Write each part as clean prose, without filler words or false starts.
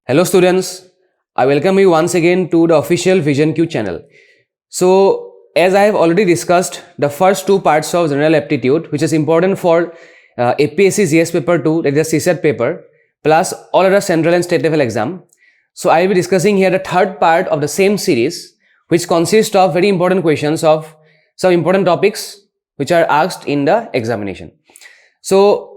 Hello students, I welcome you once again to the official VisionQ channel. So as I have already discussed the first two parts of general aptitude, which is important for APSC GS paper 2, that is the CSAT paper, plus all other central and state level exam. So I will be discussing here the third part of the same series, which consists of very important questions of some important topics which are asked in the examination. So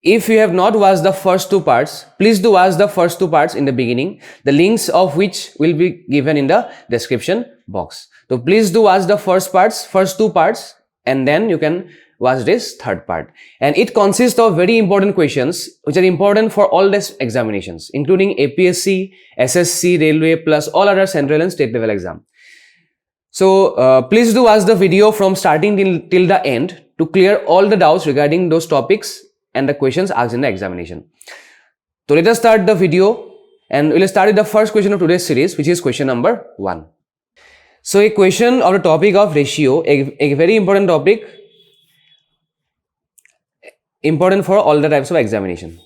if you have not watched the first two parts, please do watch the first two parts in the beginning, the links of which will be given in the description box. So please do watch the first two parts, and then you can watch this third part. And it consists of very important questions which are important for all these examinations, including APSC, SSC, Railway, plus all other central and state level exam. So please do watch the video from starting till the end to clear all the doubts regarding those topics and the questions asked in the examination. So let us start the video, and we will start with the first question of today's series, which is question number 1. So a question of the topic of ratio, a very important topic, important for all the types of examination.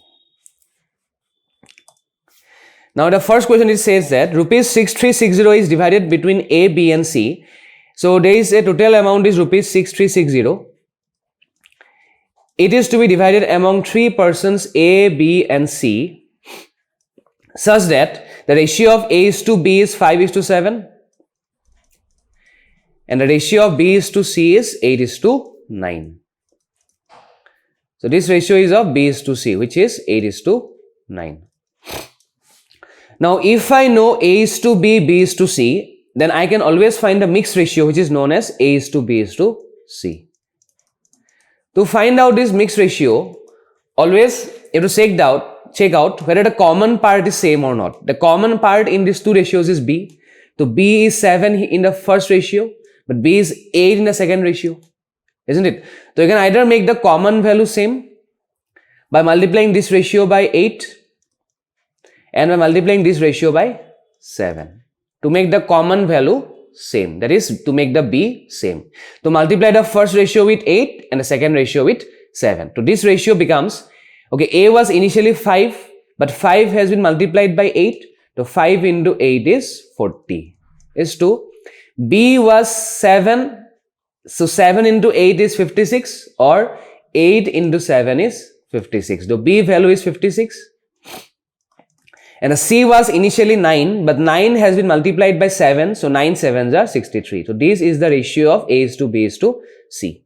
Now the first question, it says that rupees 6360 is divided between A, B and C. So there is a total amount is rupees 6360. It is to be divided among three persons A, B and C, such that the ratio of A is to B is 5:7 and the ratio of B is to C is 8:9. So this ratio is of B is to C, which is 8:9. Now if I know A is to B, B is to C, then I can always find the mixed ratio, which is known as A is to B is to C. To find out this mixed ratio, always you have to check out whether the common part is same or not. The common part in these two ratios is B. So B is 7 in the first ratio, but B is 8 in the second ratio, isn't it? So you can either make the common value same by multiplying this ratio by 8 and by multiplying this ratio by 7 to make the common value same, that is to make the B same. To multiply the first ratio with 8 and the second ratio with 7. So this ratio becomes, okay, A was initially 5, but 5 has been multiplied by 8. So 5 into 8 is 40 is to B was 7. So 7 into 8 is 56, or 8 into 7 is 56. The B value is 56. And the C was initially 9, but 9 has been multiplied by 7, so 9 7s are 63. So this is the ratio of A is to B is to C.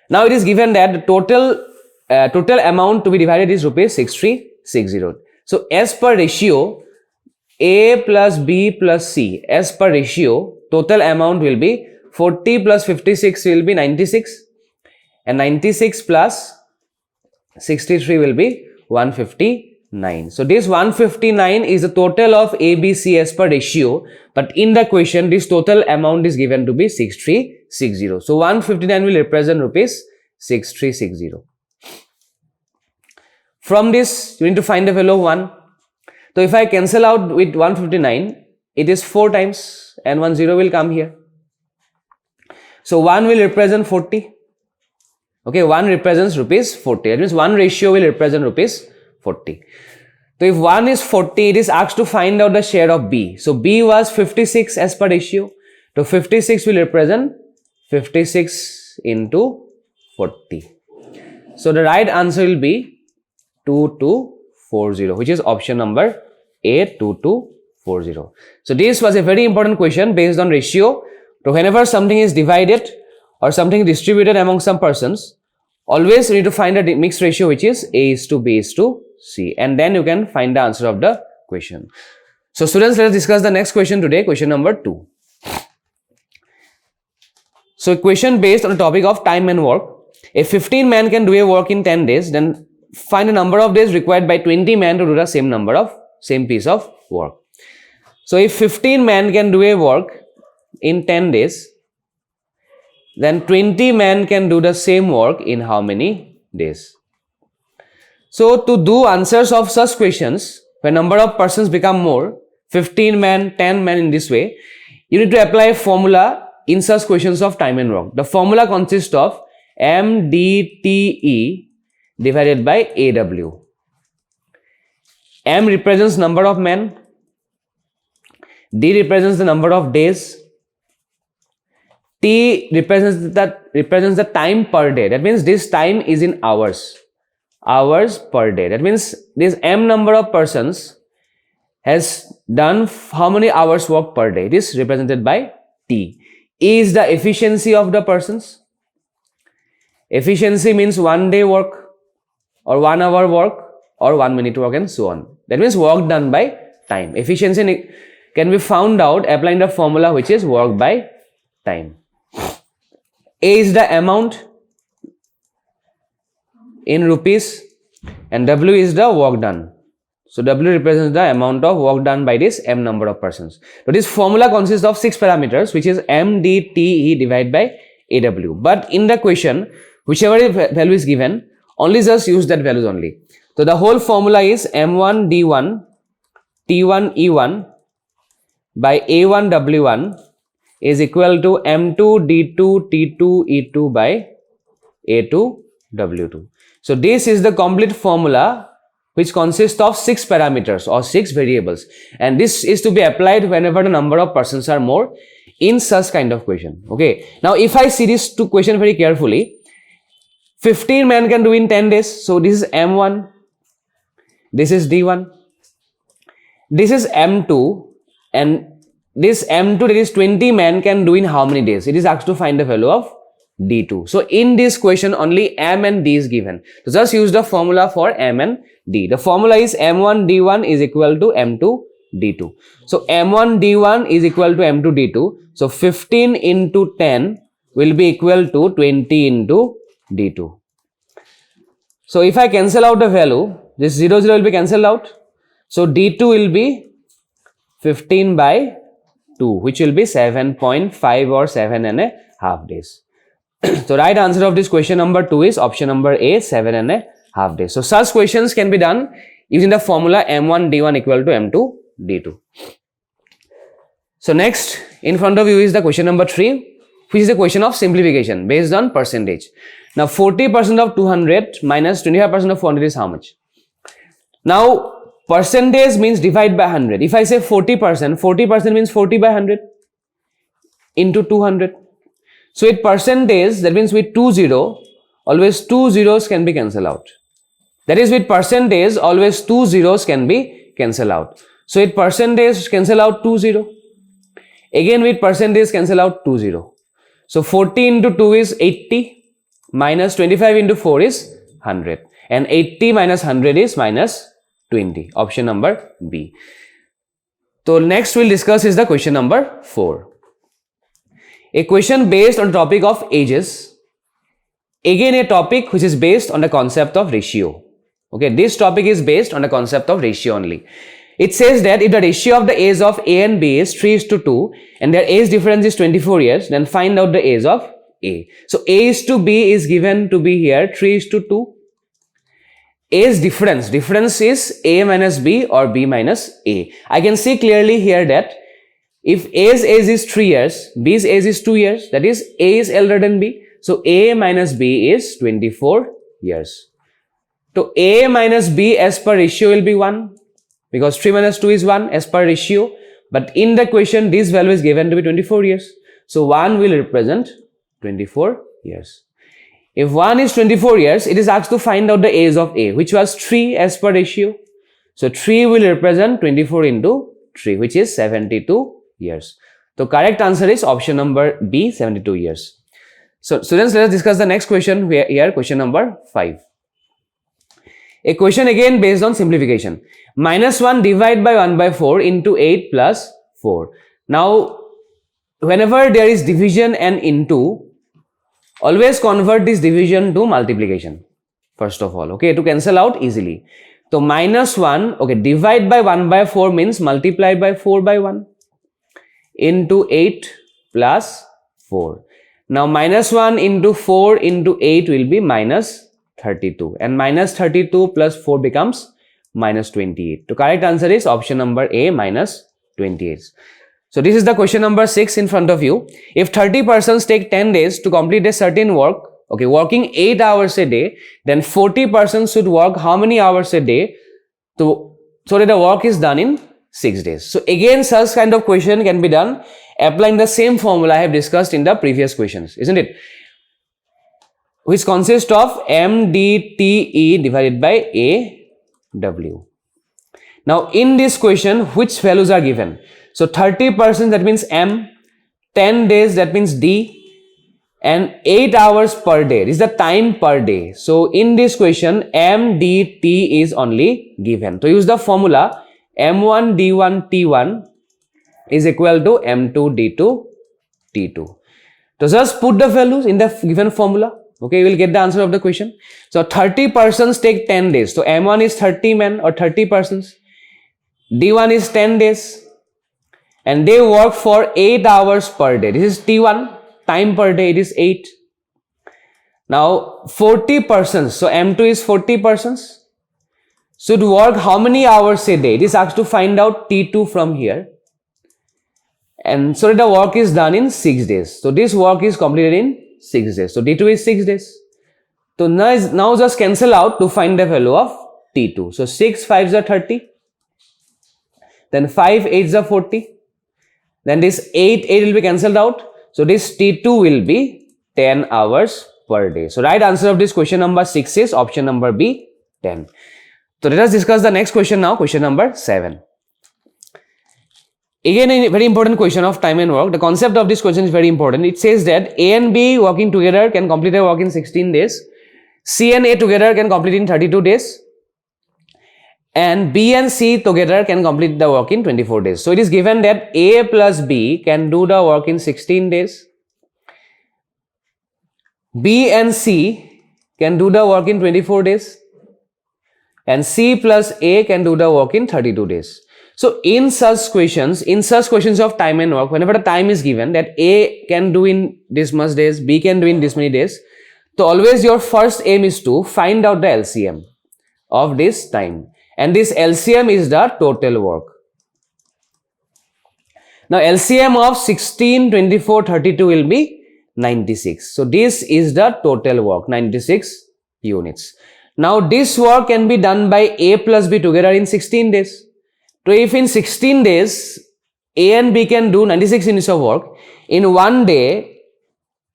Now it is given that the total amount to be divided is rupees 6360. So as per ratio, A plus B plus C, as per ratio, total amount will be 40 plus 56 will be 96, and 96 plus 63 will be 159. So this 159 is the total of A, B, C as per ratio, but in the question this total amount is given to be 6360. So 159 will represent rupees 6360. From this you need to find the value of 1. So if I cancel out with 159, it is 4 times and 1 0 will come here. So 1 will represent 40. Okay, 1 represents rupees 40. That means 1 ratio will represent rupees 40. So if 1 is 40, it is asked to find out the share of B. So B was 56 as per ratio. So 56 will represent 56 into 40. So the right answer will be 2240, which is option number A, 2240. So this was a very important question based on ratio. So whenever something is divided or something distributed among some persons, always you need to find a mixed ratio, which is A is to B is to C, and then you can find the answer of the question. So students, let us discuss the next question today, question number 2. So a question based on the topic of time and work. If 15 men can do a work in 10 days, then find the number of days required by 20 men to do the same piece of work. So if 15 men can do a work in 10 days, then 20 men can do the same work in how many days? So to do answers of such questions, when number of persons become more, 15 men, 10 men, in this way, you need to apply a formula in such questions of time and work. The formula consists of MDTE divided by AW. M represents number of men, D represents the number of days, T represents the time per day. That means this time is in hours per day. That means this M number of persons has done how many hours work per day. It is represented by T. E is the efficiency of the persons. Efficiency means 1 day work or 1 hour work or 1 minute work and so on. That means work done by time. Efficiency can be found out applying the formula which is work by time. A is the amount in rupees and W is the work done. So W represents the amount of work done by this M number of persons. So this formula consists of 6 parameters, which is M, D, T, E divided by AW. But in the question, whichever value is given, only just use that values only. So the whole formula is M1, D1, T1, E1 by A1, W1 is equal to M2, D2, T2, E2 by A2, W2. So this is the complete formula which consists of 6 parameters or 6 variables, and this is to be applied whenever the number of persons are more in such kind of question. Okay, now if I see this two question very carefully, 15 men can do in 10 days. So this is M1, this is D1, this is M2, and this M2, that is 20 men, can do in how many days? It is asked to find the value of D2. So in this question only M and D is given. So just use the formula for M and D. The formula is M1 D1 is equal to M2 D2. So M1 D1 is equal to M2 D2. So 15 into 10 will be equal to 20 into D2. So if I cancel out the value, this 0 will be cancelled out. So D2 will be 15 by 2, which will be 7.5 or 7.5 days. So right answer of this question number 2 is option number A, 7.5 days. So such questions can be done using the formula M1 D1 equal to M2 D2. So next in front of you is the question number 3, which is a question of simplification based on percentage. Now 40% of 200 minus 25% of 400 is how much? Now percentage means divide by 100. If I say 40%, 40% means 40 by 100 into 200. So with percentage, that means with 20, always 2 zeros can be cancelled out. That is with percentage, always 2 zeros can be cancelled out. So with percentage, cancel out 20. Again with percentage, cancel out 20. So 40 into 2 is 80, minus 25 into 4 is 100. And 80 minus 100 is minus 20. Option number B. So next we'll discuss is the question number 4. A question based on the topic of ages. Again a topic which is based on the concept of ratio. Okay, this topic is based on the concept of ratio only. It says that if the ratio of the age of A and B is 3:2 and their age difference is 24 years, then find out the age of A. So A is to B is given to be here 3:2. Age difference is A minus B or B minus A. I can see clearly here that if A's age is 3 years, B's age is 2 years, that is A is elder than B. So A minus B is 24 years. So A minus B as per ratio will be 1 because 3 minus 2 is 1 as per ratio. But in the question this value is given to be 24 years. So 1 will represent 24 years. If 1 is 24 years, it is asked to find out the age of A, which was 3 as per ratio. So 3 will represent 24 into 3, which is 72 years. So correct answer is option number B, 72 years. So students, let us discuss the next question here, question number 5. A question again based on simplification. -1 divide by 1 by 4 into 8 plus 4. Now, whenever there is division and into, always convert this division to multiplication. First of all, okay, to cancel out easily. So -1, okay, divide by 1 by 4 means multiply by 4 by 1 into 8 plus 4. Now -1 into 4 into 8 will be minus 32 and minus 32 plus 4 becomes minus 28. The correct answer is option number A, minus 28. So this is the question number 6 in front of you. If 30 persons take 10 days to complete a certain work, okay, working 8 hours a day, then 40 persons should work how many hours a day to so that the work is done in 6 days. So again, such kind of question can be done applying the same formula I have discussed in the previous questions, isn't it? Which consists of MDTE divided by AW. Now in this question, which values are given? So 30%, that means M, 10 days, that means D, and 8 hours per day is the time per day. So in this question, MDT is only given. So use the formula M1 D1 T1 is equal to M2 D2 T2. So just put the values in the given formula. Okay, you will get the answer of the question. So 30 persons take 10 days. So M1 is 30 men or 30 persons. D1 is 10 days. And they work for 8 hours per day. This is T1. Time per day, it is 8. Now 40 persons. So M2 is 40 persons. Should work how many hours a day? It is asked to find out T2 from here. And so the work is done in 6 days. So this work is completed in 6 days. So T2 is 6 days. So now just cancel out to find the value of T2. So 6 5s are 30. Then 5 8s are 40. Then this 8 will be cancelled out. So this T2 will be 10 hours per day. So right answer of this question number 6 is option number B, 10. So let us discuss the next question now, question number 7. Again, a very important question of time and work. The concept of this question is very important. It says that A and B working together can complete their work in 16 days. C and A together can complete in 32 days. And B and C together can complete the work in 24 days. So it is given that A plus B can do the work in 16 days. B and C can do the work in 24 days. And C plus A can do the work in 32 days. So in such questions of time and work, whenever the time is given that A can do in this much days, B can do in this many days, so always your first aim is to find out the LCM of this time. And this LCM is the total work. Now LCM of 16, 24, 32 will be 96. So this is the total work, 96 units. Now this work can be done by A plus B together in 16 days. So if in 16 days A and B can do 96 units of work, in one day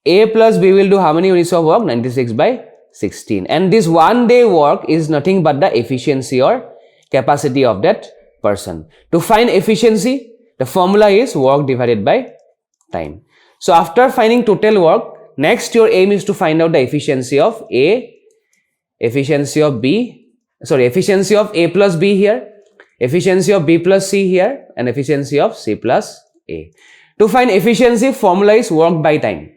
A plus B will do how many units of work? 96 by 16. And this one day work is nothing but the efficiency or capacity of that person. To find efficiency, the formula is work divided by time. So after finding total work, next your aim is to find out the efficiency of A, efficiency of B, efficiency of A plus B here, efficiency of B plus C here, and efficiency of C plus A. To find efficiency, formula is work by time.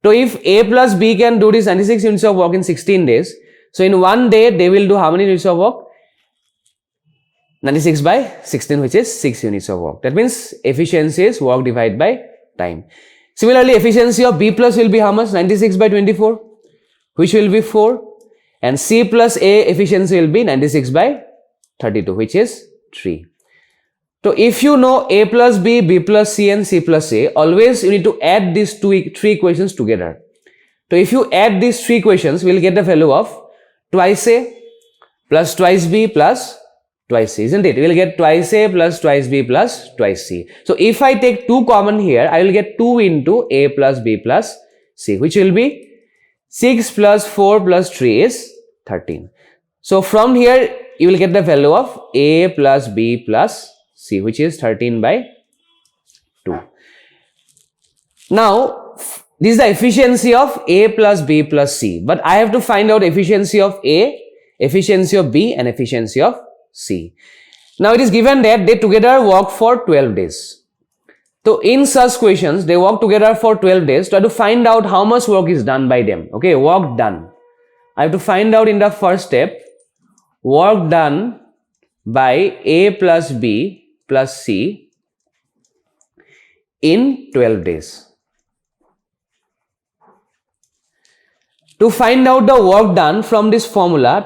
So if A plus B can do this 96 units of work in 16 days, so in one day they will do how many units of work? 96 by 16, which is 6 units of work. That means efficiency is work divided by time. Similarly, efficiency of B plus will be how much? 96 by 24, which will be 4. And C plus A efficiency will be 96 by 32, which is 3. So if you know A plus B, B plus C and C plus A, always you need to add these three equations together. So if you add these three equations, we will get the value of twice A plus twice B plus twice C, isn't it? We will get twice A plus twice B plus twice C. So if I take 2 common here, I will get 2 into A plus B plus C, which will be 6 plus 4 plus 3 is 13. So from here, you will get the value of A plus B plus C, which is 13 by 2. Now, this is the efficiency of A plus B plus C. But I have to find out efficiency of A, efficiency of B and efficiency of C. Now, it is given that they together work for 12 days. So, in such questions, they work together for 12 days. Try to find out how much work is done by them. Okay, work done. I have to find out in the first step, work done by A plus B plus C in 12 days. To find out the work done from this formula,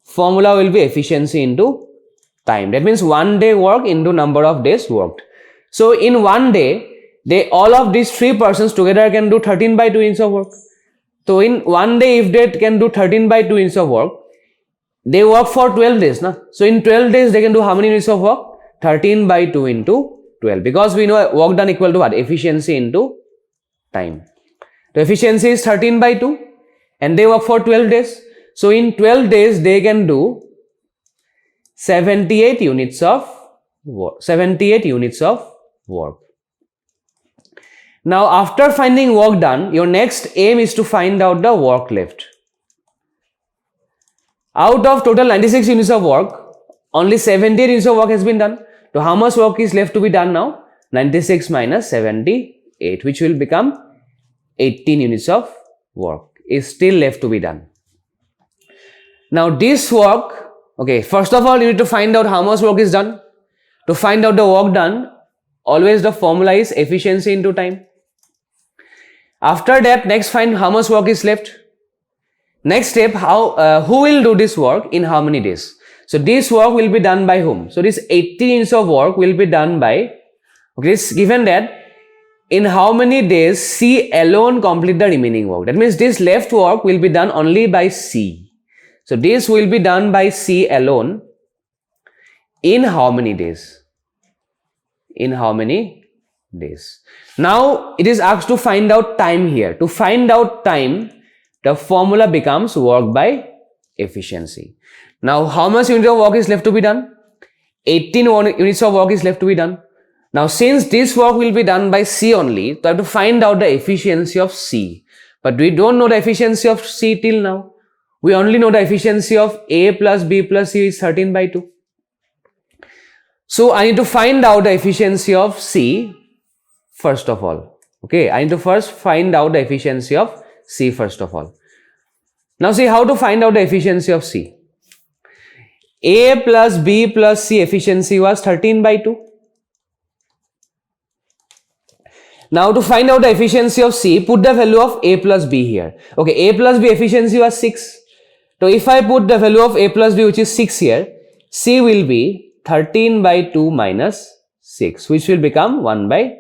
formula will be efficiency into time. That means one day work into number of days worked. So in one day, all of these 3 persons together can do 13 by 2 units of work. So in one day, if they can do 13 by 2 units of work, they work for 12 days. Na? So in 12 days, they can do how many units of work? 13 by 2 into 12. Because we know work done equal to what? Efficiency into time. The efficiency is 13 by 2 and they work for 12 days. So in 12 days, they can do 78 units of work. 78 units of work. Now, after finding work done, your next aim is to find out the work left. Out of total 96 units of work, only 78 units of work has been done. So, how much work is left to be done now? 96 minus 78, which will become 18 units of work is still left to be done. Now, this work, okay, first of all, you need to find out how much work is done. To find out the work done, always the formula is efficiency into time. After that, next find how much work is left. Next step, who will do this work in how many days? So this work will be done by whom? So this 18 units of work will be done by, okay, it's given that in how many days C alone complete the remaining work. That means this left work will be done only by C. So this will be done by C alone in how many days? In how many days? Now it is asked to find out time here. To find out time, the formula becomes work by efficiency. Now how much unit of work is left to be done? 18 units of work is left to be done. Now since this work will be done by C only, so I have to find out the efficiency of C. But we don't know the efficiency of C till now. We only know the efficiency of A plus B plus C is 13 by 2. So I need to find out the efficiency of C first of all. Okay, I need to first find out the efficiency of C first of all. Now see how to find out the efficiency of C. A plus B plus C efficiency was 13 by 2. Now to find out the efficiency of C, put the value of A plus B here. Okay, A plus B efficiency was 6. So if I put the value of A plus B, which is 6 here, C will be 13 by 2 minus 6, which will become 1 by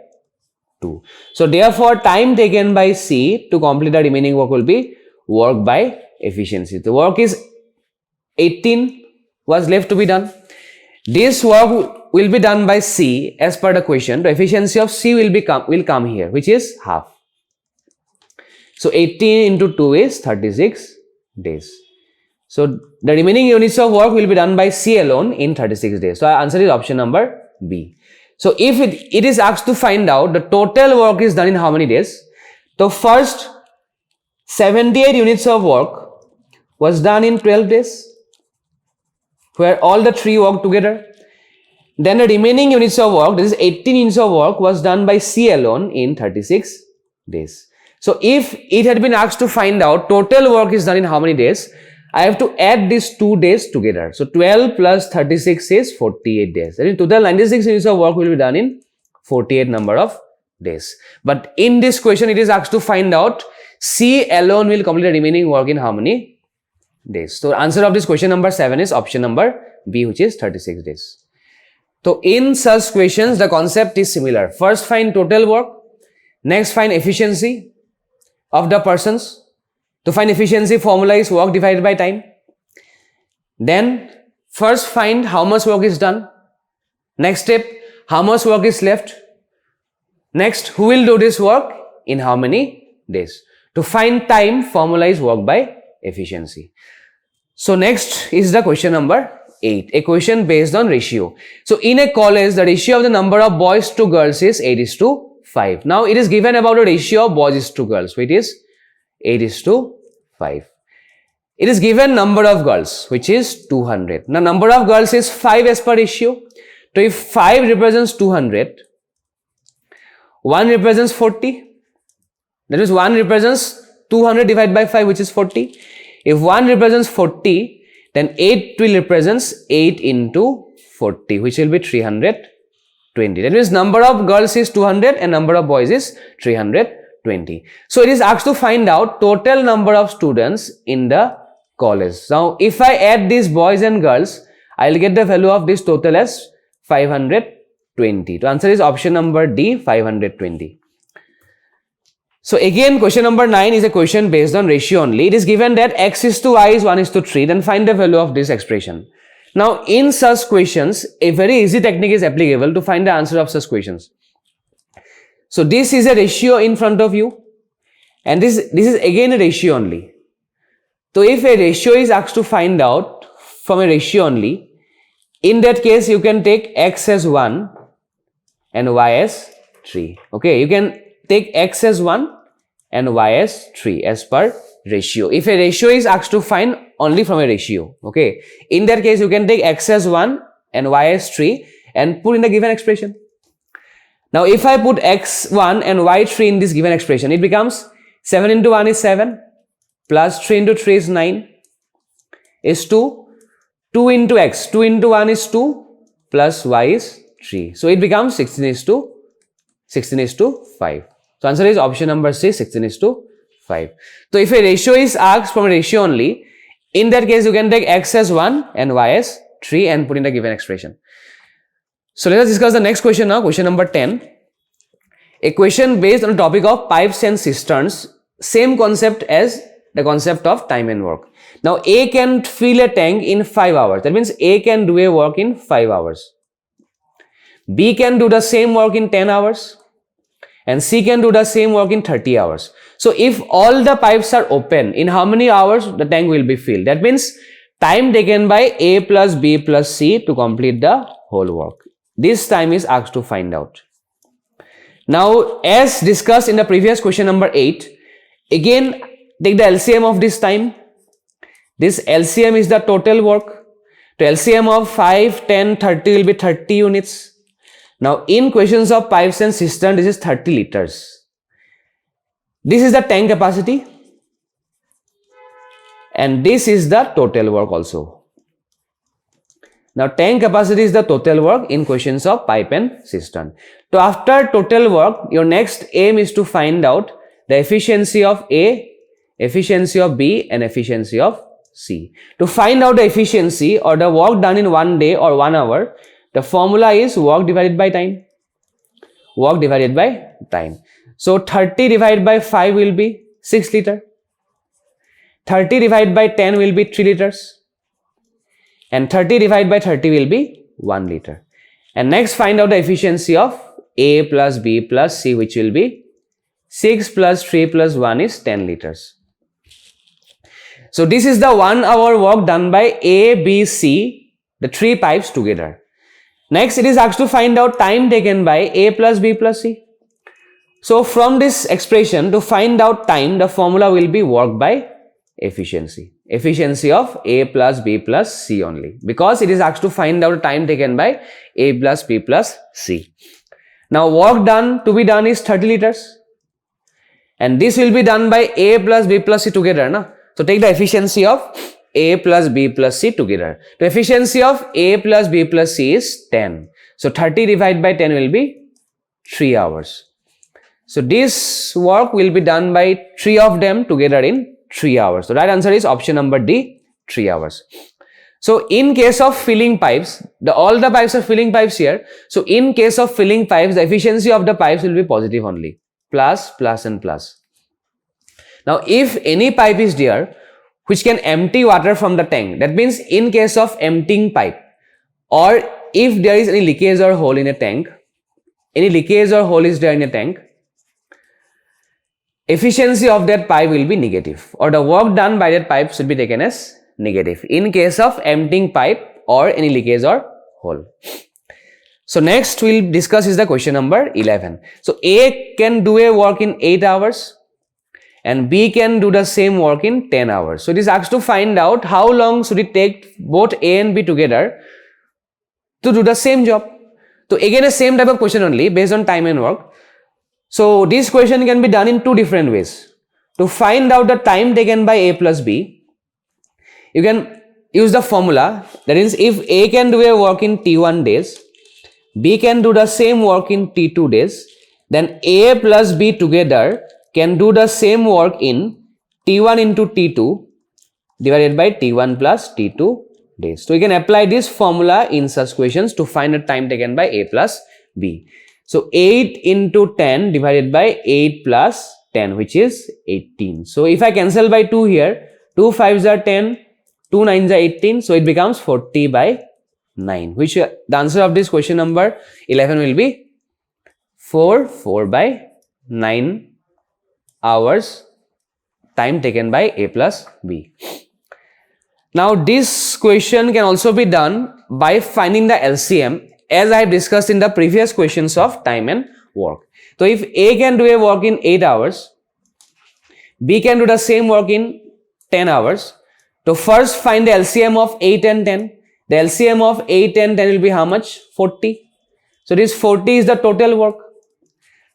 2. So therefore, time taken by C to complete the remaining work will be work by efficiency. The work is 18 was left to be done. This work will be done by C as per the question. The efficiency of C will come here, which is half. So 18 into 2 is 36 days. So the remaining units of work will be done by C alone in 36 days. So our answer is option number B. So if it is asked to find out the total work is done in how many days, the first 78 units of work was done in 12 days, where all the three work together. Then the remaining units of work, this is 18 units of work, was done by C alone in 36 days. So if it had been asked to find out total work is done in how many days, I have to add these 2 days together. So 12 plus 36 is 48 days. That is total 96 units of work will be done in 48 number of days. But in this question, it is asked to find out C alone will complete the remaining work in how many days. So answer of this question number 7 is option number B, which is 36 days. So in such questions, the concept is similar. First find total work, next find efficiency of the persons. To find efficiency, formula is work divided by time. Then first find how much work is done. Next step, how much work is left. Next, who will do this work in how many days. To find time, formula is work by efficiency. So next is the question number 8, a question based on ratio. So in a college, the ratio of the number of boys to girls is 8:5. Now it is given about the ratio of boys to girls, which is 8:5. It is given number of girls, which is 200. Now number of girls is 5 as per ratio. So if 5 represents 200, 1 represents 40. That means 1 represents 200 divided by 5, which is 40. If 1 represents 40, then 8 will represents 8 into 40, which will be 320. That means number of girls is 200 and number of boys is 320. So it is asked to find out total number of students in the college. Now if I add these boys and girls, I will get the value of this total as 520. The answer is option number D, 520. So again, question number 9 is a question based on ratio only. It is given that x is to y is 1 is to 3. Then find the value of this expression. Now in such questions, a very easy technique is applicable to find the answer of such questions. So this is a ratio in front of you, and this is again a ratio only. So if a ratio is asked to find out from a ratio only, in that case you can take x as 1 and y as 3. Okay, you can take x as 1 and y as 3 as per ratio. If a ratio is asked to find only from a ratio, okay, in that case you can take x as 1 and y as 3 and put in the given expression. Now if I put x1 and y3 in this given expression, it becomes 7 into 1 is 7 plus 3 into 3 is 9 is 2. 2 into x, 2 into 1 is 2 plus y is 3. So it becomes 16 is to 5. So answer is option number C, 16 is to 5. So if a ratio is asked from a ratio only, in that case you can take x as 1 and y as 3 and put in the given expression. So let us discuss the next question now, question number 10. A question based on the topic of pipes and cisterns, same concept as the concept of time and work. Now A can fill a tank in 5 hours. That means A can do a work in 5 hours. B can do the same work in 10 hours. And C can do the same work in 30 hours. So if all the pipes are open, in how many hours the tank will be filled? That means time taken by A plus B plus C to complete the whole work. This time is asked to find out. Now as discussed in the previous question number 8, again take the LCM of this time. This LCM is the total work. The LCM of 5, 10, 30 will be 30 units. Now in questions of pipes and cistern, this is 30 liters. This is the tank capacity and this is the total work also. Now tank capacity is the total work in questions of pipe and cistern. So after total work, your next aim is to find out the efficiency of A, efficiency of B and efficiency of C. To find out the efficiency or the work done in 1 day or 1 hour, the formula is work divided by time. Work divided by time. So 30 divided by 5 will be 6 liters. 30 divided by 10 will be 3 liters. And 30 divided by 30 will be 1 liter. And next find out the efficiency of A plus B plus C, which will be 6 plus 3 plus 1 is 10 liters. So this is the 1 hour work done by A, B, C, the 3 pipes together. Next, it is asked to find out time taken by A plus B plus C. So from this expression, to find out time, the formula will be work by efficiency. Efficiency of A plus B plus C only. Because it is asked to find out time taken by A plus B plus C. Now work done to be done is 30 liters. And this will be done by A plus B plus C together. Na? So take the efficiency of A plus B plus C together. The efficiency of A plus B plus C is 10. So 30 divided by 10 will be 3 hours. So this work will be done by 3 of them together in 3 hours. So right answer is option number D, 3 hours. So in case of filling pipes, all the pipes are filling pipes here. So in case of filling pipes, the efficiency of the pipes will be positive only. Plus, plus and plus. Now if any pipe is there which can empty water from the tank, that means in case of emptying pipe, or if there is any leakage or hole in a tank, any leakage or hole is there in a tank, efficiency of that pipe will be negative, or the work done by that pipe should be taken as negative in case of emptying pipe or any leakage or hole. So next we'll discuss is the question number 11. So A can do a work in 8 hours and B can do the same work in 10 hours. So it is asked to find out how long should it take both A and B together to do the same job. So again a same type of question only based on time and work. So this question can be done in 2 different ways. To find out the time taken by A plus B, you can use the formula, that is if A can do a work in T1 days, B can do the same work in T2 days, then A plus B together can do the same work in T1 into T2 divided by T1 plus T2 days. So you can apply this formula in such questions to find the time taken by A plus B. So 8 into 10 divided by 8 plus 10, which is 18. So if I cancel by 2 here, 2 5s are 10, 2 9s are 18, so it becomes 40 by 9, which the answer of this question number 11 will be 4 by 9 hours time taken by A plus B. Now this question can also be done by finding the LCM, as I have discussed in the previous questions of time and work. So if A can do a work in 8 hours, B can do the same work in 10 hours. So first find the LCM of 8 and 10. The LCM of 8 and 10 will be how much? 40. So this 40 is the total work.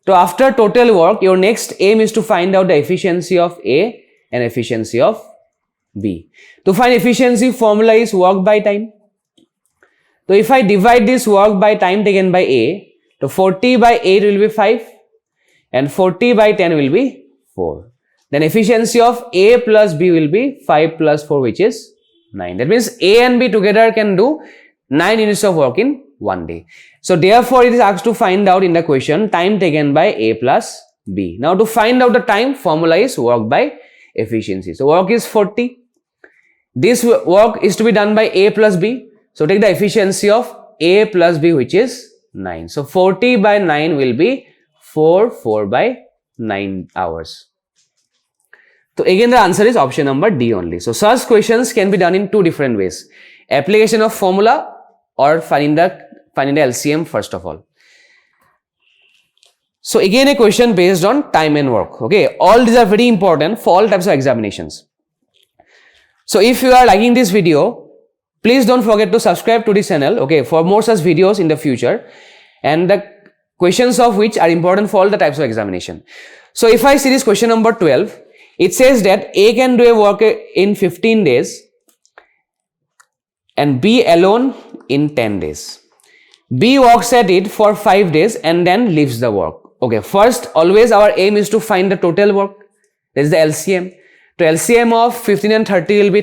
So after total work, your next aim is to find out the efficiency of A and efficiency of B. To find efficiency, formula is work by time. So if I divide this work by time taken by A, so 40 by 8 will be 5 and 40 by 10 will be 4. Then efficiency of A plus B will be 5 plus 4, which is 9. That means A and B together can do 9 units of work in one day. So therefore it is asked to find out in the question time taken by A plus B. Now to find out the time, formula is work by efficiency. So work is 40. This work is to be done by A plus B. So take the efficiency of A plus B, which is 9. So 40 by 9 will be 4 by 9 hours. So again the answer is option number D only. So such questions can be done in two different ways. Application of formula or finding the LCM first of all. So again a question based on time and work. Okay, all these are very important for all types of examinations. So if you are liking this video, please don't forget to subscribe to this channel, okay, for more such videos in the future, and the questions of which are important for all the types of examination. So if I see this question number 12, it says that A can do a work in 15 days and B alone in 10 days. B works at it for 5 days and then leaves the work. Okay, first always our aim is to find the total work. That is the LCM. The LCM of 15 and 30 will be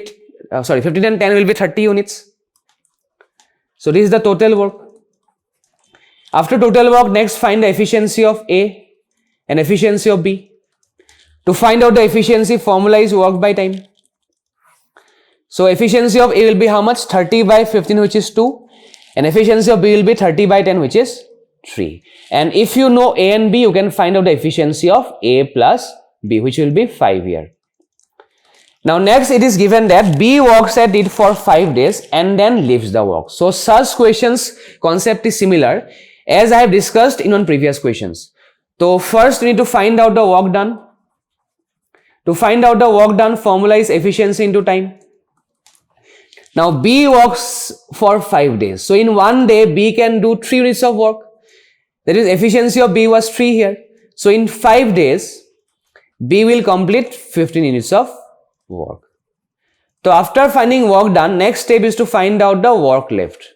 15 and 10 will be 30 units. So this is the total work. After total work, next find the efficiency of A and efficiency of B. To find out the efficiency, formula is work by time. So efficiency of A will be how much? 30 by 15, which is 2, and efficiency of B will be 30 by 10, which is 3. And if you know A and B, you can find out the efficiency of A plus B, which will be 5 here. Now next it is given that B works at it for 5 days and then leaves the work. So such questions concept is similar as I have discussed in one previous questions. So first we need to find out the work done. To find out the work done, formula is efficiency into time. Now B works for 5 days. So in one day B can do 3 units of work. That is efficiency of B was 3 here. So in 5 days B will complete 15 units of work. So after finding work done, next step is to find out the work left.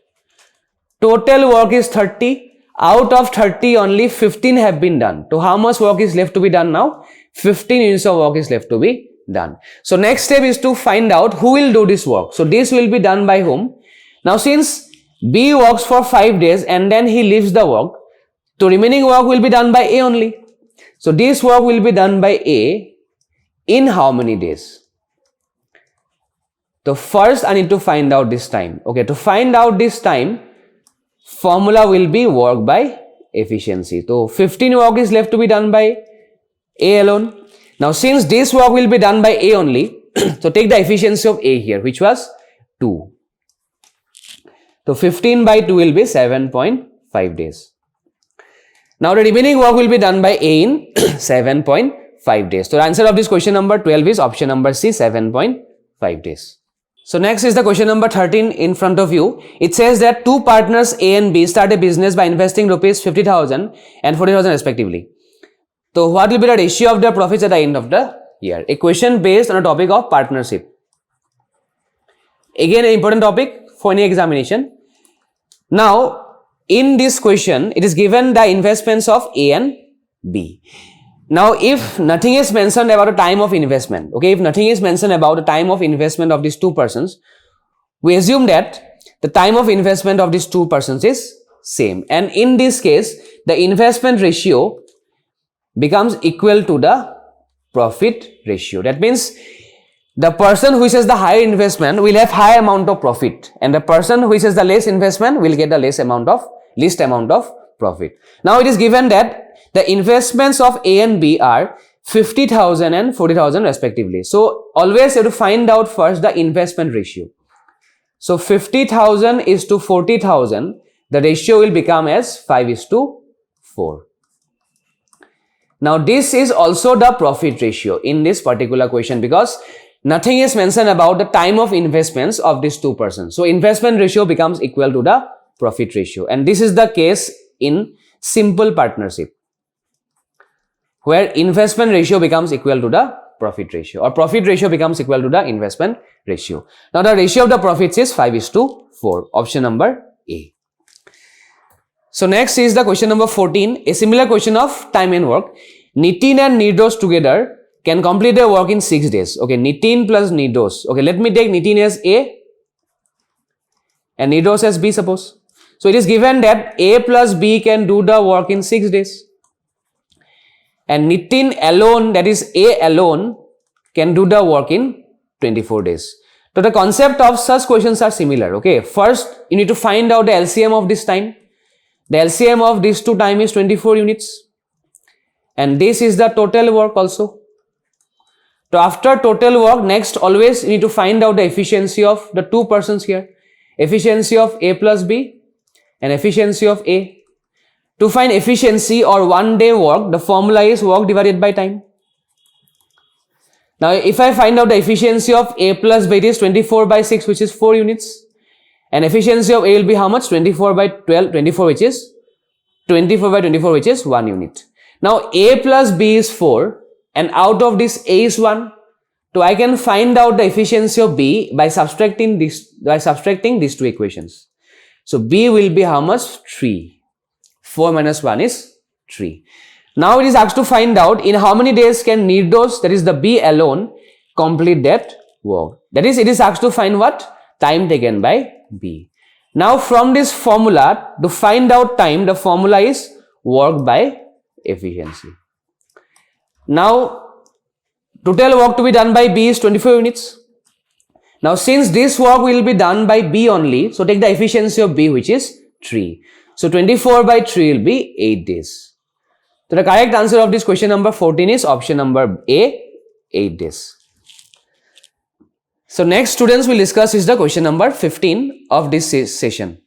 Total work is 30. Out of 30 only 15 have been done. So how much work is left to be done now? 15 units of work is left to be done. So next step is to find out who will do this work. So this will be done by whom? Now since B works for 5 days and then he leaves the work, so remaining work will be done by A only. So this work will be done by A in how many days? So first I need to find out this time. Okay, to find out this time, formula will be work by efficiency. So 15 work is left to be done by A alone. Now since this work will be done by A only, so take the efficiency of A here, which was 2. So 15 by 2 will be 7.5 days. Now the remaining work will be done by A in 7.5 days. So the answer of this question number 12 is option number C, 7.5 days. So next is the question number 13 in front of you. It says that two partners A and B start a business by investing rupees 50,000 and 40,000 respectively. So what will be the ratio of their profits at the end of the year? A question based on a topic of partnership. Again an important topic for any examination. Now in this question it is given the investments of A and B. Now if nothing is mentioned about the time of investment, okay, if nothing is mentioned about the time of investment of these two persons, we assume that the time of investment of these two persons is same, and in this case the investment ratio becomes equal to the profit ratio. That means the person which has the higher investment will have high amount of profit, and the person which has the less investment will get the least amount of profit. Now it is given that the investments of A and B are 50,000 and 40,000 respectively. So always you have to find out first the investment ratio. So 50,000 is to 40,000, the ratio will become as 5:4. Now this is also the profit ratio in this particular question, because nothing is mentioned about the time of investments of these two persons. So investment ratio becomes equal to the profit ratio, and this is the case in simple partnership, where investment ratio becomes equal to the profit ratio, or profit ratio becomes equal to the investment ratio. Now the ratio of the profits is 5:4, option number A. So next is the question number 14, a similar question of time and work. Nitin and Nirdosh together can complete their work in 6 days. Okay, Nitin plus Nirdosh. Okay, let me take Nitin as A and Nirdosh as B, suppose. So it is given that A plus B can do the work in 6 days. And Nitin alone, that is A alone, can do the work in 24 days. So the concept of such questions are similar. Okay, first you need to find out the LCM of this time. The LCM of these two time is 24 units. And this is the total work also. So after total work, next always you need to find out the efficiency of the two persons here. Efficiency of A plus B and efficiency of A. To find efficiency or 1 day work, the formula is work divided by time. Now if I find out the efficiency of A plus B, it is 24/6, which is 4 units. And efficiency of A will be how much? 24/12, 24 which is 24/24, which is 1 unit. Now A plus B is 4 and out of this A is 1. So I can find out the efficiency of B by subtracting these two equations. So B will be how much? 3. 4 minus 1 is 3. Now it is asked to find out in how many days can Nirdosh, that is the B alone, complete that work. That is, it is asked to find what? Time taken by B. Now from this formula, to find out time, the formula is work by efficiency. Now total work to be done by B is 24 units. Now since this work will be done by B only, so take the efficiency of B, which is 3. So 24/3 will be 8 days. So the correct answer of this question number 14 is option number A, 8 days. So next students will discuss is the question number 15 of this session.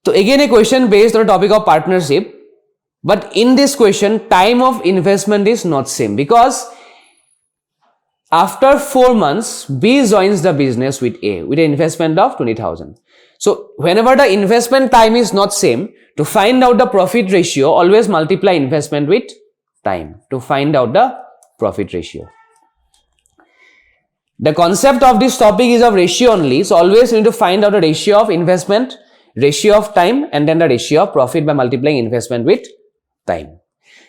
So again a question based on the topic of partnership, but in this question time of investment is not same, because after 4 months B joins the business with A with an investment of 20,000. So whenever the investment time is not same, to find out the profit ratio, always multiply investment with time to find out the profit ratio. The concept of this topic is of ratio only. So always you need to find out the ratio of investment, ratio of time, and then the ratio of profit by multiplying investment with time.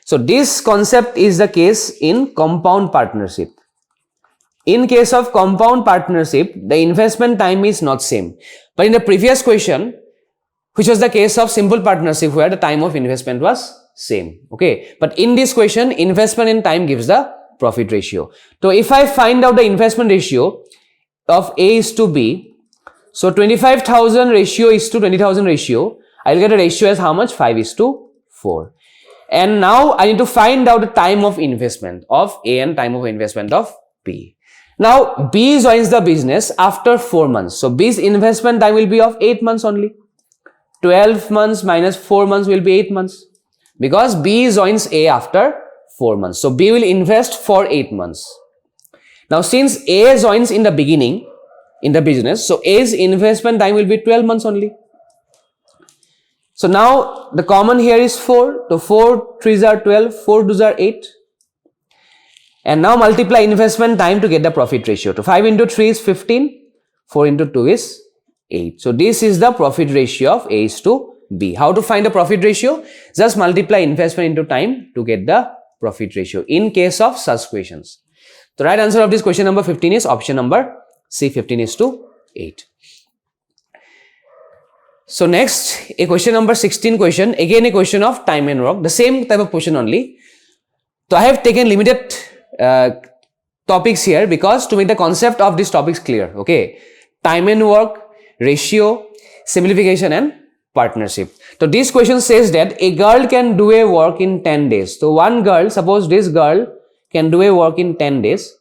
So this concept is the case in compound partnership. In case of compound partnership, the investment time is not same. But in the previous question, which was the case of simple partnership, where the time of investment was same. Okay. But in this question, investment in time gives the profit ratio. So if I find out the investment ratio of A is to B, so 25,000 ratio is to 20,000 ratio, I'll get a ratio as how much? 5:4. And now I need to find out the time of investment of A and time of investment of B. Now B joins the business after 4 months. So B's investment time will be of 8 months only. 12 months minus 4 months will be 8 months, because B joins A after 4 months. So B will invest for 8 months. Now since A joins in the beginning in the business, so A's investment time will be 12 months only. So now the common here is 4. So 4 3s are 12, 4 2s are 8. And now multiply investment time to get the profit ratio. So 5 into 3 is 15, 4 into 2 is 8. So this is the profit ratio of A is to B. How to find the profit ratio? Just multiply investment into time to get the profit ratio in case of such questions. The right answer of this question number 15 is option number C, 15:8. So next, a question number 16 question, again a question of time and work, the same type of question only. So I have taken limited topics here because to make the concept of these topics clear. Okay, time and work, ratio, simplification and partnership. So this question says that a girl can do a work in 10 days. So one girl, suppose this girl can do a work in 10 days.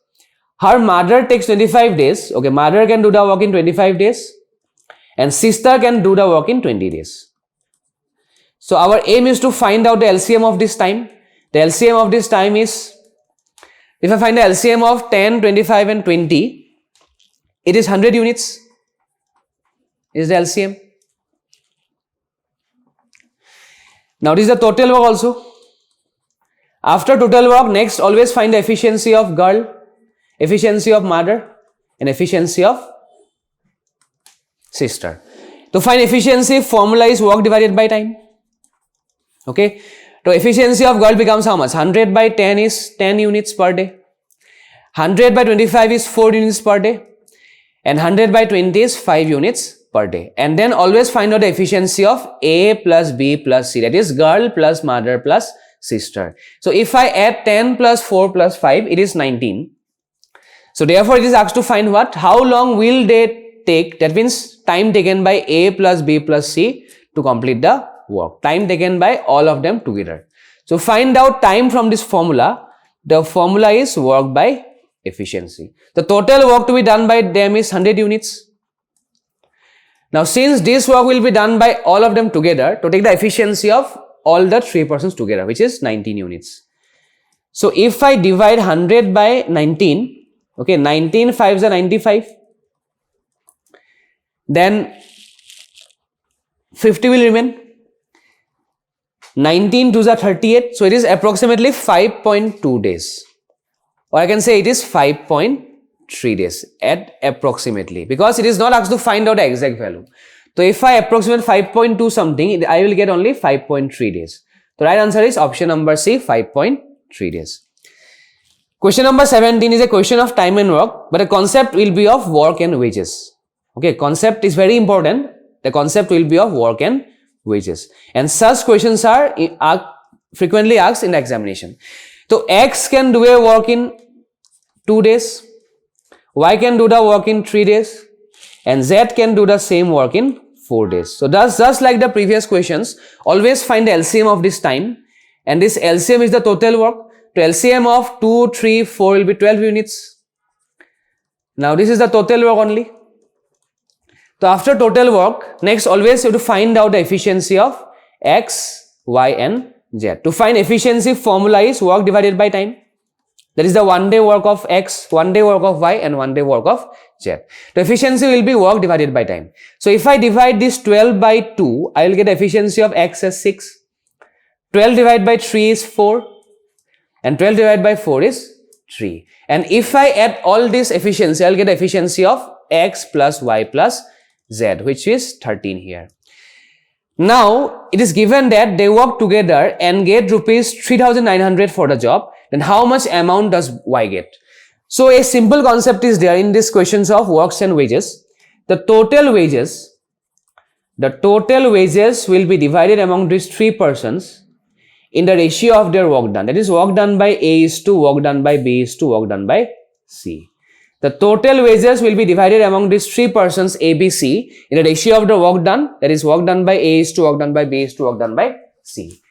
Her mother takes 25 days. Okay, mother can do the work in 25 days and sister can do the work in 20 days. So our aim is to find out the LCM of this time. The LCM of this time is, if I find the LCM of 10, 25 and 20, it is 100 units. Is the LCM. Now this is the total work also. After total work, next always find the efficiency of girl, efficiency of mother and efficiency of sister. To find efficiency, formula is work divided by time. Okay. So efficiency of girl becomes how much? 100 by 10 is 10 units per day. 100 by 25 is 4 units per day. And 100 by 20 is 5 units per day. And then always find out the efficiency of A plus B plus C. That is girl plus mother plus sister. So if I add 10 plus 4 plus 5, it is 19. So therefore it is asked to find what? How long will they take? That means time taken by A plus B plus C to complete the work. Time taken by all of them together. So find out time from this formula. The formula is work by efficiency. The total work to be done by them is 100 units. Now since this work will be done by all of them together, to take the efficiency of all the 3 persons together, which is 19 units. So if I divide 100 by 19, okay, 19 5s are 95, then 50 will remain. 19 2s are 38, so it is approximately 5.2 days, or I can say it is 5.3 days at approximately, because it is not asked to find out the exact value. So if I approximate 5.2 something, I will get only 5.3 days. The right answer is option number C, 5.3 days. Question number 17 is a question of time and work, but the concept will be of work and wages. Okay, concept is very important. The concept will be of work and wages, and such questions are frequently asked in the examination. So X can do a work in 2 days, Y can do the work in 3 days, and Z can do the same work in 4 days. So that's just like the previous questions. Always find the LCM of this time, and this LCM is the total work. So LCM of 2, 3, 4 will be 12 units. Now this is the total work only. So after total work, next always you have to find out the efficiency of X, Y and Z. To find efficiency, formula is work divided by time. That is the 1 day work of X, 1 day work of Y and 1 day work of Z. The efficiency will be work divided by time. So if I divide this 12 by 2, I will get the efficiency of X as 6. 12 divided by 3 is 4 and 12 divided by 4 is 3. And if I add all this efficiency, I will get the efficiency of X plus Y plus Z, which is 13 here. Now it is given that they work together and get rupees 3,900 for the job. Then how much amount does Y get? So a simple concept is there in these questions of works and wages. The total wages will be divided among these 3 persons in the ratio of their work done. That is work done by A is to work done by B is to work done by C. The total wages will be divided among these 3 persons A, B, C in the ratio of the work done. That is work done by A is to work done by B is to work done by C.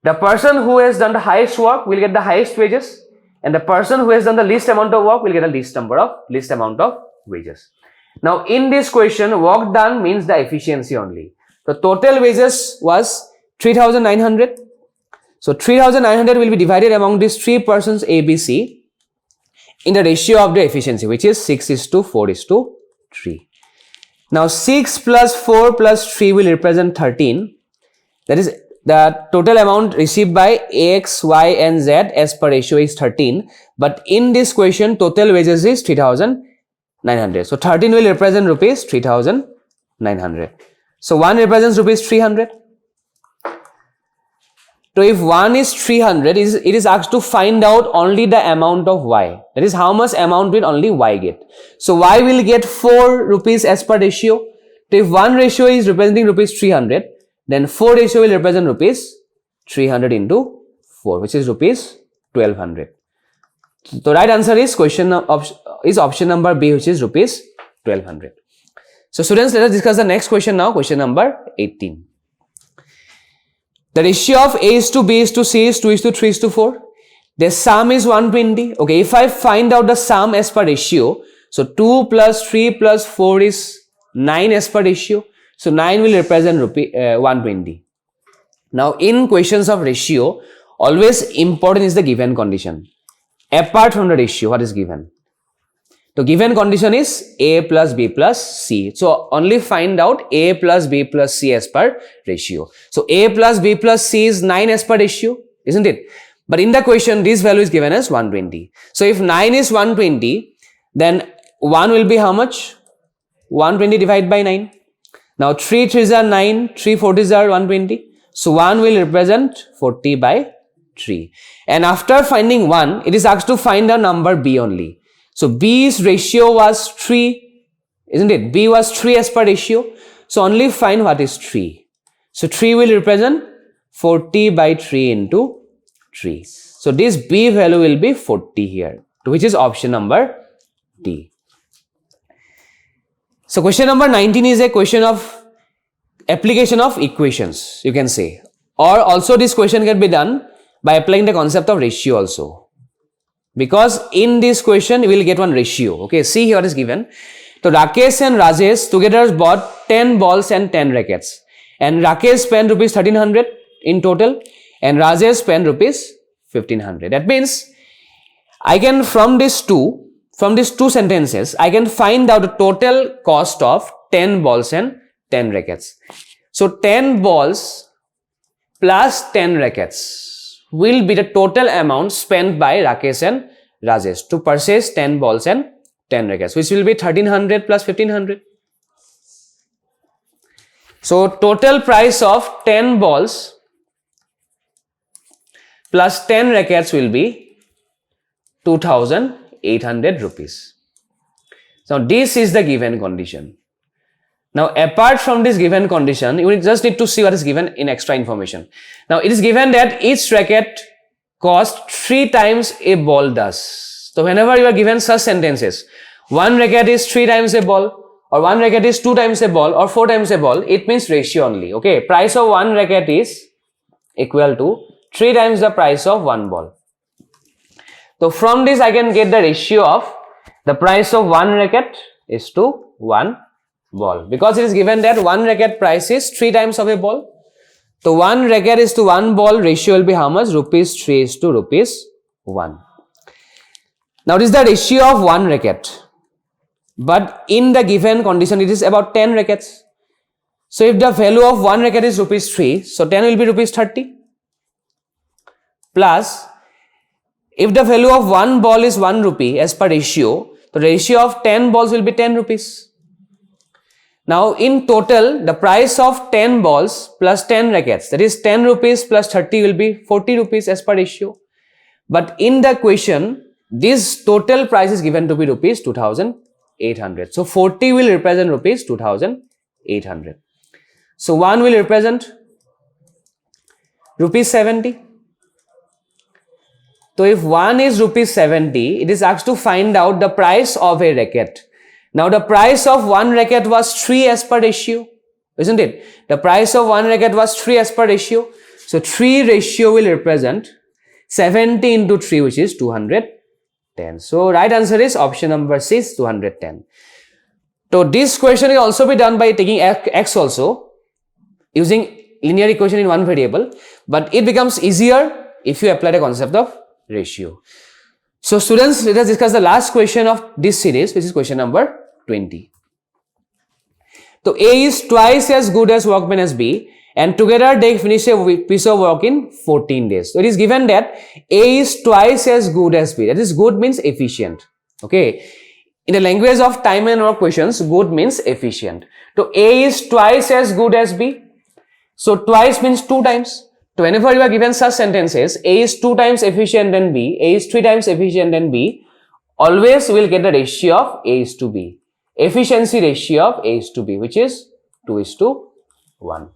The person who has done the highest work will get the highest wages, and the person who has done the least amount of work will get the least amount of wages. Now in this question, work done means the efficiency only. The total wages was 3,900. So 3,900 will be divided among these 3 persons A, B, C in the ratio of the efficiency, which is 6 is to 4 is to 3. Now 6 plus 4 plus 3 will represent 13. That is the total amount received by X, Y and Z as per ratio is 13. But in this question, total wages is 3,900. So 13 will represent rupees 3,900. So 1 represents rupees 300. So if 1 is 300, it is asked to find out only the amount of Y. That is how much amount will only Y get. So Y will get 4 rupees as per ratio. So if 1 ratio is representing rupees 300, then 4 ratio will represent rupees 300 into 4, which is rupees 1200. So right answer is option number B, which is rupees 1200. So students, let us discuss the next question now, question number 18. The ratio of A is to B is to C is 2 is to 3 is to 4. The sum is 120. Okay, if I find out the sum as per ratio, so 2 plus 3 plus 4 is 9 as per ratio. So 9 will represent 120. Now in questions of ratio, always important is the given condition. Apart from the ratio, what is given? The given condition is A plus B plus C. So only find out A plus B plus C as per ratio. So A plus B plus C is 9 as per ratio, isn't it? But in the question, this value is given as 120. So if 9 is 120, then 1 will be how much? 120 divided by 9. Now 3 3s are 9, 3 40s are 120. So 1 will represent 40 by 3. And after finding 1, it is asked to find a number B only. So B's ratio was 3, isn't it? B was 3 as per ratio. So only find what is 3. So 3 will represent 40 by 3 into 3. So this B value will be 40 here, which is option number D. So question number 19 is a question of application of equations, you can say. Or also this question can be done by applying the concept of ratio also. Because in this question, we will get one ratio. Okay, see here is given. So Rakesh and Rajesh together bought 10 balls and 10 rackets. And Rakesh spent rupees 1300 in total. And Rajesh spent rupees 1500. That means, I can from these two sentences, I can find out the total cost of 10 balls and 10 rackets. So 10 balls plus 10 rackets will be the total amount spent by Rakesh and Rajesh to purchase 10 balls and 10 rackets, which will be 1300 plus 1500. So total price of 10 balls plus 10 rackets will be 2800 rupees. Now this is the given condition. Now apart from this given condition, you just need to see what is given in extra information. Now it is given that each racket costs 3 times a ball does. So whenever you are given such sentences, one racket is 3 times a ball, or one racket is 2 times a ball, or 4 times a ball, it means ratio only. Okay, price of one racket is equal to 3 times the price of one ball. So from this I can get the ratio of the price of one racket is to one ball, because it is given that one racket price is 3 times of a ball. So one racket is to one ball, ratio will be how much? Rupees 3 is to rupees 1. Now this is the ratio of one racket, but in the given condition it is about 10 rackets. So if the value of one racket is rupees 3, so 10 will be rupees 30, plus if the value of one ball is 1 rupee as per ratio, the ratio of 10 balls will be 10 rupees. Now in total, the price of 10 balls plus 10 rackets, that is 10 rupees plus 30 will be 40 rupees as per ratio. But in the question, this total price is given to be rupees 2800. So 40 will represent rupees 2800. So 1 will represent rupees 70. So if 1 is rupees 70, it is asked to find out the price of a racket. Now the price of one racket was 3 as per ratio, isn't it? The price of one racket was 3 as per ratio. So 3 ratio will represent 70 into 3, which is 210. So right answer is option number C is 210. So this question will also be done by taking x also, using linear equation in one variable, but it becomes easier if you apply the concept of ratio. So students, let us discuss the last question of this series, which is question number 20. So A is twice as good as workman as B, and together they finish a piece of work in 14 days. So it is given that A is twice as good as B. That is, good means efficient. Okay. In the language of time and work questions, good means efficient. So A is twice as good as B. So twice means 2 times. So whenever you are given such sentences, A is 2 times efficient than B, A is 3 times efficient than B, always will get the ratio of A is to B. Efficiency ratio of A is to B, which is 2 is to 1.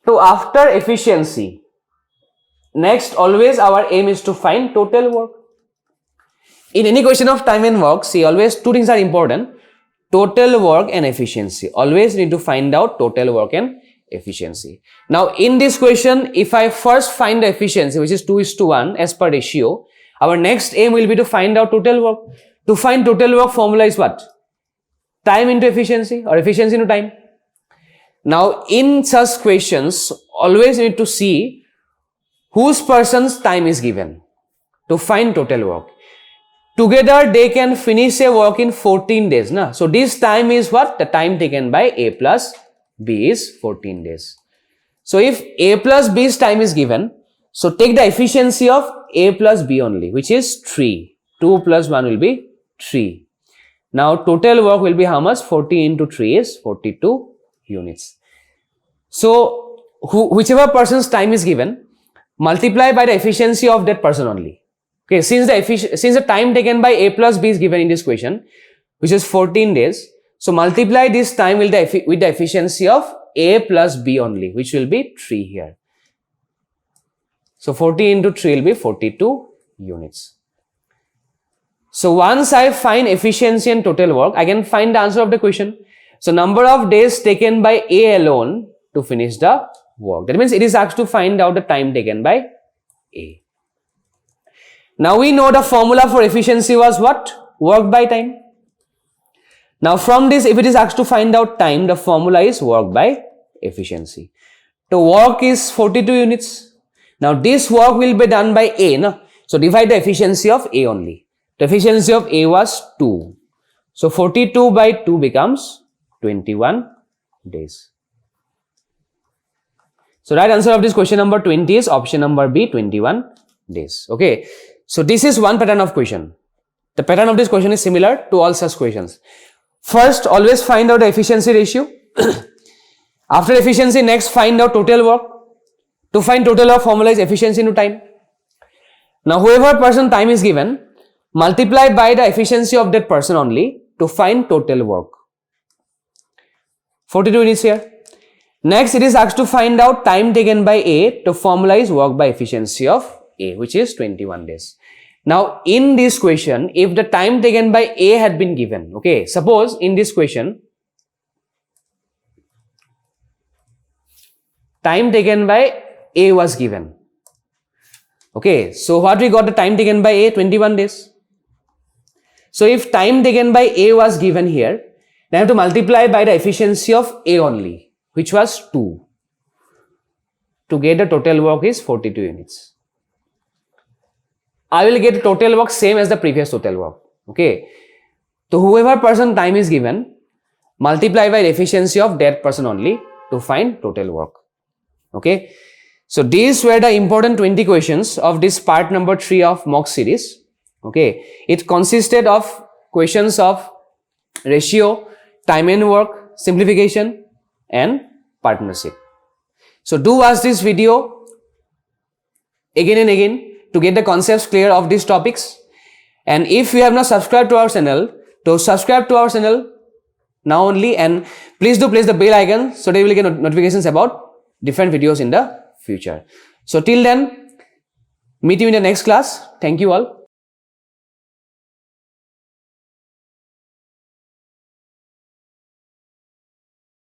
So after efficiency, Next, always our aim is to find total work. In any question of time and work, see, always two things are important: total work and efficiency. Always need to find out total work and efficiency. Now, in this question, if I first find the efficiency, which is 2:1 as per ratio, our next aim will be to find out total work. To find total work, formula is what? Time into efficiency, or efficiency into time. Now, in such questions, always need to see whose person's time is given to find total work. Together, they can finish a work in 14 days. Na? So, this time is what? The time taken by A plus B is 14 days. So, if A plus B's time is given, so take the efficiency of A plus B only, which is 3. 2 plus 1 will be 3. Now, total work will be how much? 40 into 3 is 42 units. So, whichever person's time is given, multiply by the efficiency of that person only. Okay, since the time taken by A plus B is given in this question, which is 14 days, so multiply this time with the efficiency of A plus B only, which will be 3 here. So 40 into 3 will be 42 units. So once I find efficiency and total work, I can find the answer of the question. So number of days taken by A alone to finish the work. That means it is asked to find out the time taken by A. Now we know the formula for efficiency was what? Work by time. Now from this, if it is asked to find out time, the formula is work by efficiency. The work is 42 units. Now this work will be done by A. No? So divide the efficiency of A only. The efficiency of A was 2. So 42 by 2 becomes 21 days. So right answer of this question number 20 is option number B, 21 days. Okay. So this is one pattern of question. The pattern of this question is similar to all such questions. First, always find out the efficiency ratio. After efficiency, next find out total work. To find total work, formula is efficiency into time. Now, whoever person time is given, multiply by the efficiency of that person only to find total work. 42 units here. Next, it is asked to find out time taken by A. To formula is work by efficiency of A, which is 21 days. Now, in this question, if the time taken by A had been given, okay, suppose in this question, time taken by A was given. Okay, so what we got the time taken by A? 21 days. So, if time taken by A was given here, then I have to multiply by the efficiency of A only, which was 2. To get the total work is 42 units. I will get total work same as the previous total work. Okay. So, whoever person time is given, multiply by the efficiency of that person only to find total work. Okay. So, these were the important 20 questions of this part number 3 of mock series. Okay. It consisted of questions of ratio, time and work, simplification and partnership. So, do watch this video again and again to get the concepts clear of these topics. And if you have not subscribed to our channel, to subscribe to our channel now only, and please do press the bell icon so that you will get notifications about different videos in the future. So till then, meet you in the next class. Thank you all.